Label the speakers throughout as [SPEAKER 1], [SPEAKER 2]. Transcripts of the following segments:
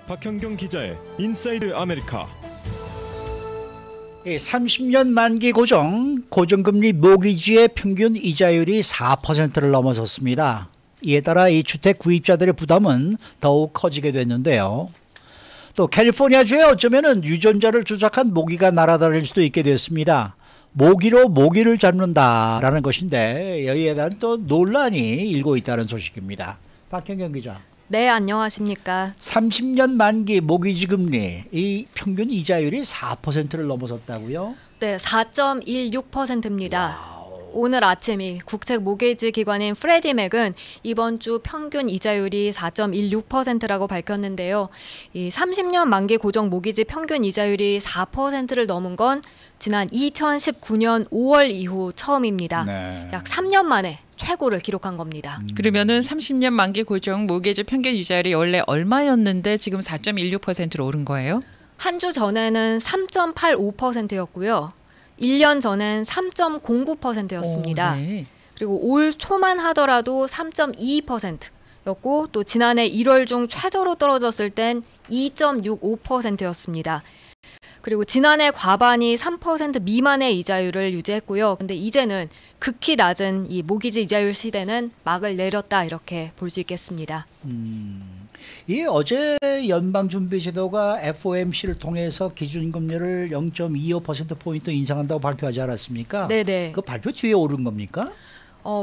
[SPEAKER 1] 박현경 기자의 인사이드 아메리카.
[SPEAKER 2] 30년 만기 고정금리 모기지의 평균 이자율이 4%를 넘어섰습니다. 이에 따라 이 주택 구입자들의 부담은 더욱 커지게 됐는데요. 또 캘리포니아주에 어쩌면 유전자를 조작한 모기가 날아다닐 수도 있게 됐습니다. 모기로 모기를 잡는다라는 것인데 여기에 대한 또 논란이 일고 있다는 소식입니다. 박현경 기자.
[SPEAKER 3] 네, 안녕하십니까.
[SPEAKER 2] 30년 만기 모기지 금리 이 평균 이자율이 4%를 넘어섰다고요?
[SPEAKER 3] 네, 4.16%입니다.
[SPEAKER 2] 와우.
[SPEAKER 3] 오늘 아침 이 국책 모기지 기관인 프레디맥은 이번 주 평균 이자율이 4.16%라고 밝혔는데요. 이 30년 만기 고정 모기지 평균 이자율이 4%를 넘은 건 지난 2019년 5월 이후 처음입니다.
[SPEAKER 2] 네.
[SPEAKER 3] 약 3년 만에 최고를 기록한 겁니다.
[SPEAKER 4] 그러면은 30년 만기 고정 모기지 평균 이자율이 원래 얼마였는데 지금 4.16%로 오른 거예요?
[SPEAKER 3] 한 주 전에는 3.85%였고요. 1년 전엔 3.09%였습니다.
[SPEAKER 4] 네.
[SPEAKER 3] 그리고 올 초만 하더라도 3.22%였고 또 지난해 1월 중 최저로 떨어졌을 땐 2.65%였습니다. 그리고 지난해 과반이 3% 미만의 이자율을 유지했고요. 근데 이제는 극히 낮은 이 모기지 이자율 시대는 막을 내렸다 이렇게 볼 수 있겠습니다.
[SPEAKER 2] 이 어제 연방준비제도가 FOMC를 통해서 기준금리를 0.25%포인트 인상한다고 발표하지 않았습니까?
[SPEAKER 3] 네네.
[SPEAKER 2] 그 발표 뒤에 오른 겁니까?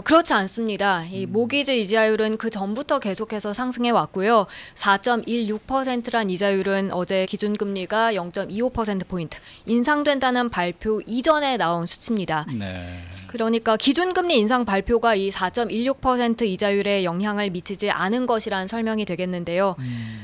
[SPEAKER 3] 그렇지 않습니다. 이 모기지 이자율은 그 전부터 계속해서 상승해 왔고요. 4.16%란 이자율은 어제 기준금리가 0.25%포인트 인상된다는 발표 이전에 나온 수치입니다.
[SPEAKER 2] 네.
[SPEAKER 3] 그러니까 기준금리 인상 발표가 이 4.16% 이자율에 영향을 미치지 않은 것이란 설명이 되겠는데요.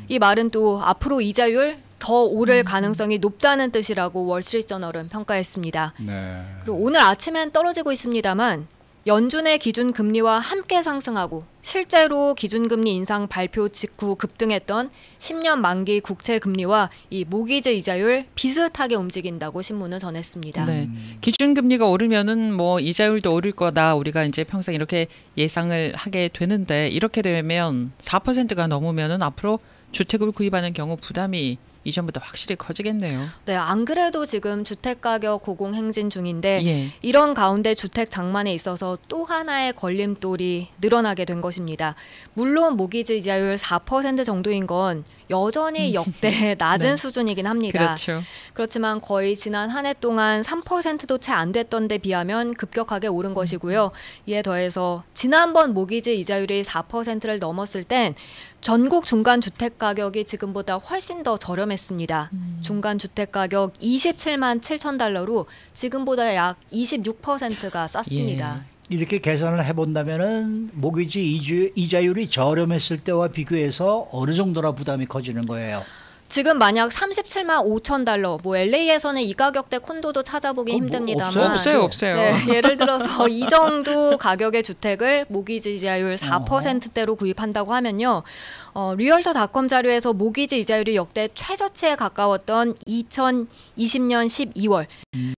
[SPEAKER 3] 이 말은 또 앞으로 이자율 더 오를 가능성이 높다는 뜻이라고 월스트리트저널은 평가했습니다.
[SPEAKER 2] 네.
[SPEAKER 3] 그리고 오늘 아침엔 떨어지고 있습니다만 연준의 기준금리와 함께 상승하고 실제로 기준금리 인상 발표 직후 급등했던 10년 만기 국채금리와 이 모기지 이자율 비슷하게 움직인다고 신문은 전했습니다.
[SPEAKER 4] 네. 기준금리가 오르면은 뭐 이자율도 오를 거다. 우리가 이제 평생 이렇게 예상을 하게 되는데 이렇게 되면 4%가 넘으면은 앞으로 주택을 구입하는 경우 부담이 이전보다 확실히 커지겠네요.
[SPEAKER 3] 네, 안 그래도 지금 주택가격 고공행진 중인데
[SPEAKER 4] 예.
[SPEAKER 3] 이런 가운데 주택 장만에 있어서 또 하나의 걸림돌이 늘어나게 된 것입니다. 물론 모기지 이자율 4% 정도인 건 여전히 역대 낮은
[SPEAKER 4] 네.
[SPEAKER 3] 수준이긴 합니다.
[SPEAKER 4] 그렇죠.
[SPEAKER 3] 그렇지만 거의 지난 한 해 동안 3%도 채 안 됐던 데 비하면 급격하게 오른 것이고요. 이에 더해서 지난번 모기지 이자율이 4%를 넘었을 땐 전국 중간 주택 가격이 지금보다 훨씬 더 저렴했습니다. 중간 주택 가격 27만 7천 달러로 지금보다 약 26%가 쌌습니다.
[SPEAKER 4] 예.
[SPEAKER 2] 이렇게 계산을 해본다면은 모기지 이자율이 저렴했을 때와 비교해서 어느 정도나 부담이 커지는 거예요?
[SPEAKER 3] 지금 만약 37만 5천 달러, 뭐 LA에서는 이 가격대 콘도도 찾아보기
[SPEAKER 2] 뭐
[SPEAKER 3] 힘듭니다만
[SPEAKER 4] 없어요.
[SPEAKER 3] 네, 예를 들어서 이 정도 가격의 주택을 모기지 이자율 4%대로 구입한다고 하면요. 리얼터닷컴 자료에서 모기지 이자율이 역대 최저치에 가까웠던 2020년 12월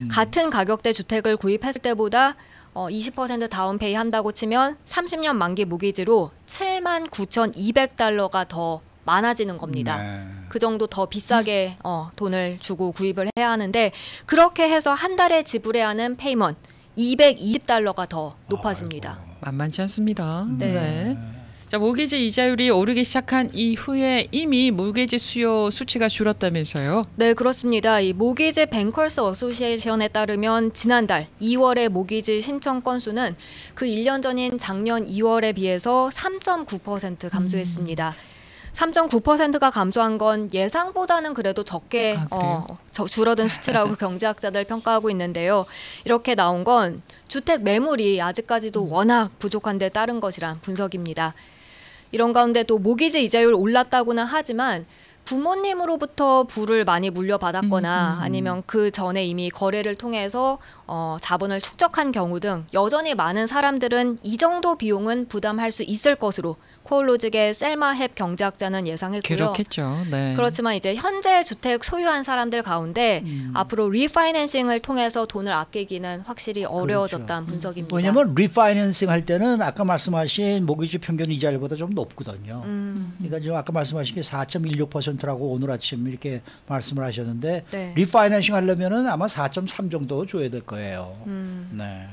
[SPEAKER 3] 같은 가격대 주택을 구입했을 때보다 20% 다운페이 한다고 치면 30년 만기 모기지로 7만 9,200달러가 더 많아지는 겁니다.
[SPEAKER 2] 네.
[SPEAKER 3] 그 정도 더 비싸게 돈을 주고 구입을 해야 하는데 그렇게 해서 한 달에 지불해야 하는 페이먼트 220달러가 더 높아집니다.
[SPEAKER 4] 만만치 않습니다.
[SPEAKER 3] 네.
[SPEAKER 4] 자, 모기지 이자율이 오르기 시작한 이후에 이미 모기지 수요 수치가 줄었다면서요?
[SPEAKER 3] 네, 그렇습니다. 이 모기지 뱅커스 어소시에이션에 따르면 지난달 2월의 모기지 신청 건수는 그 1년 전인 작년 2월에 비해서 3.9% 감소했습니다. 3.9%가 감소한 건 예상보다는 그래도 적게 줄어든 수치라고 경제학자들 평가하고 있는데요. 이렇게 나온 건 주택 매물이 아직까지도 워낙 부족한 데 따른 것이란 분석입니다. 이런 가운데 또 모기지 이자율 올랐다고는 하지만 부모님으로부터 부를 많이 물려받았거나 아니면 그 전에 이미 거래를 통해서 자본을 축적한 경우 등 여전히 많은 사람들은 이 정도 비용은 부담할 수 있을 것으로 코올로직의 셀마 헵 경제학자는 예상했고요.
[SPEAKER 4] 그렇겠죠. 네.
[SPEAKER 3] 그렇지만 이제 현재 주택 so유한 사람들 가운데 앞으로 리파이낸싱을 통해서 돈을 아끼기는 확실히 어려워졌다는 분석입니다.
[SPEAKER 2] 왜냐하면 리파이낸싱 할 때는 아까 말씀하신 모기지 평균 이자율보다 좀 높거든요. 그러니까 지금 아까 말씀하신 게 4.16% 4%라고 오늘 아침 이렇게 말씀을 하셨는데
[SPEAKER 3] 네.
[SPEAKER 2] 리파이낸싱 하려면은 아마 4.3 정도 줘야 될 거예요. 네.